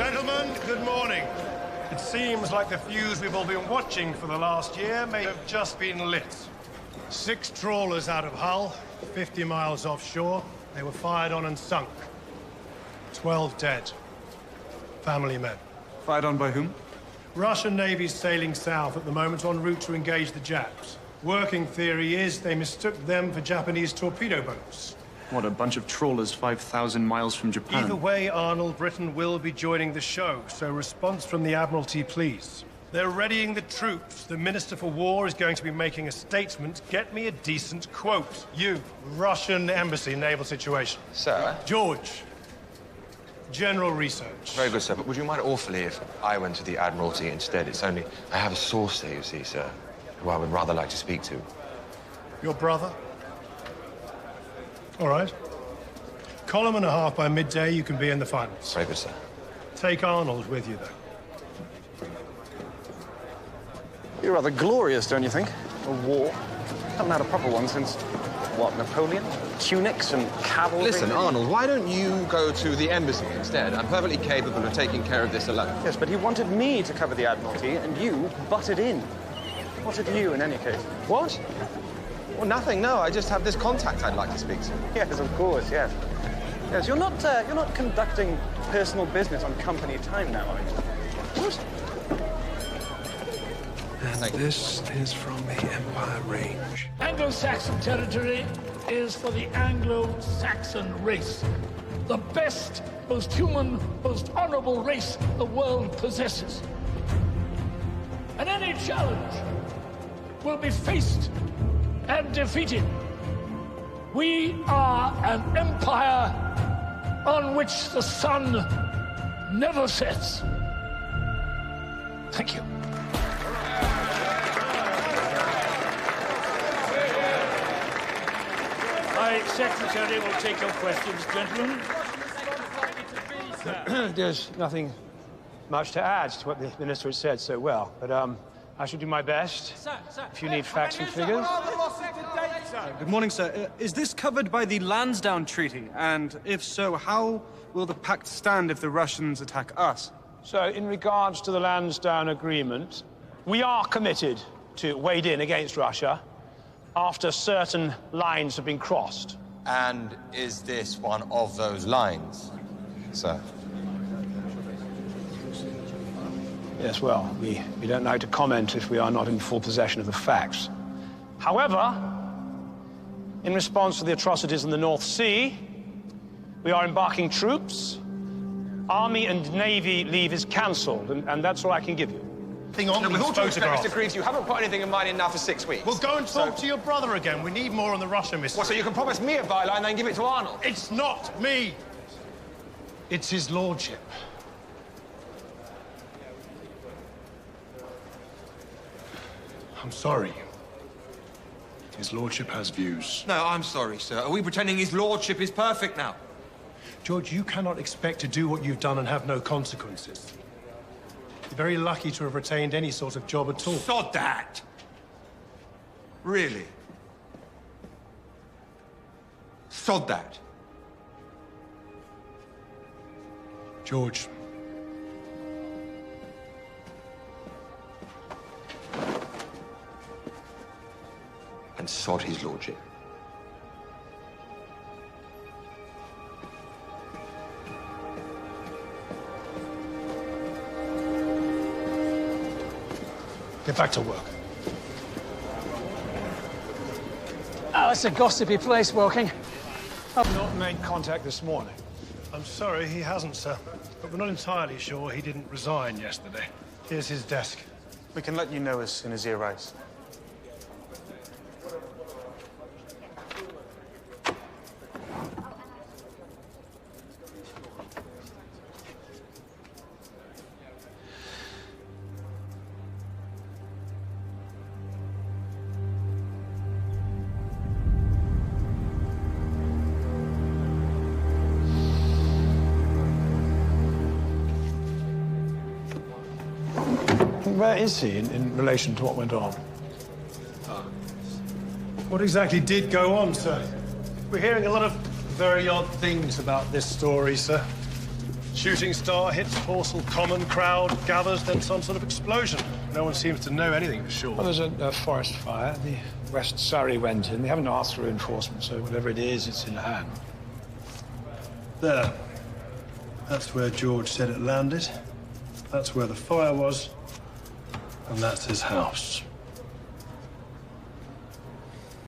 Gentlemen, good morning. It seems like the fuse we've all been watching for the last year may have just been lit. 6 trawlers out of Hull, 50 miles offshore. They were fired on and sunk. 12 dead. Family men. Fired on by whom? Russian Navy's sailing south at the moment en route to engage the Japs. Working theory is they mistook them for Japanese torpedo boats. What, a bunch of trawlers 5,000 miles from Japan? Either way, Arnold, Britain will be joining the show, so response from the Admiralty, please. They're readying the troops. The Minister for War is going to be making a statement. Get me a decent quote. You, Russian Embassy, naval situation. Sir? George, general research. Very good, sir, but would you mind awfully if I went to the Admiralty instead? It's only... I have a source there, you see, sir, who I would rather like to speak to. Your brother? All right. Column and a half by midday, you can be in the finals. Very good, sir. Take Arnold with you, though. You're rather glorious, don't you think? A war. Haven't had a proper one since, what, Napoleon? Tunics and cavalry? Listen, Arnold, why don't you go to the embassy instead? I'm perfectly capable of taking care of this alone. Yes, but he wanted me to cover the Admiralty, and you butted in. What have you, in any case? What? Well, nothing, no. I just have this contact I'd like to speak to. Yes, of course, yes. Yes, you're not conducting personal business on company time now, are you? What? And this is from the Empire Range. Anglo-Saxon territory is for the Anglo-Saxon race. The best, most human, most honorable race the world possesses. And any challenge will be faced and defeated. We are an empire on which the sun never sets. Thank you. My secretary will take your questions, gentlemen. There's nothing much to add to what the minister has said so well, but I shall do my best. If you need facts and figures. Good morning, sir. Is this covered by the Lansdowne Treaty? And if so, how will the pact stand if the Russians attack us? So, in regards to the Lansdowne Agreement, we are committed to wade in against Russia after certain lines have been crossed. And is this one of those lines, sir? Yes, well, we don't like to comment if we are not in full possession of the facts. However, in response to the atrocities in the North Sea, we are embarking troops. Army and Navy leave is cancelled, and that's all I can give you. Thing on With all due respect, photograph. Mr. Greaves, you haven't put anything in mind now for 6 weeks. Well, go and talk to your brother again. We need more on the Russian mystery. Well, so you can promise me a byline and then give it to Arnold? It's not me. It's his lordship. I'm sorry. His lordship has views. No, I'm sorry, sir. Are we pretending his lordship is perfect now? George, you cannot expect to do what you've done and have no consequences. You're very lucky to have retained any sort of job at all. Sod that! Really? Sod that? George. And sod his lordship. Get back to work. Oh, it's a gossipy place, Woking. I've not made contact this morning. I'm sorry, he hasn't, sir. But we're not entirely sure he didn't resign yesterday. Here's his desk. We can let you know as soon as he arrives. Where is he in relation to what went on? What exactly did go on, sir? We're hearing a lot of very odd things about this story, sir. Shooting star hits Horsell Common, crowd gathers, then some sort of explosion. No one seems to know anything for sure. Well, there's a forest fire. The West Surrey went in. They haven't asked for reinforcements, so whatever it is, it's in hand. There. That's where George said it landed. That's where the fire was. And that's his house.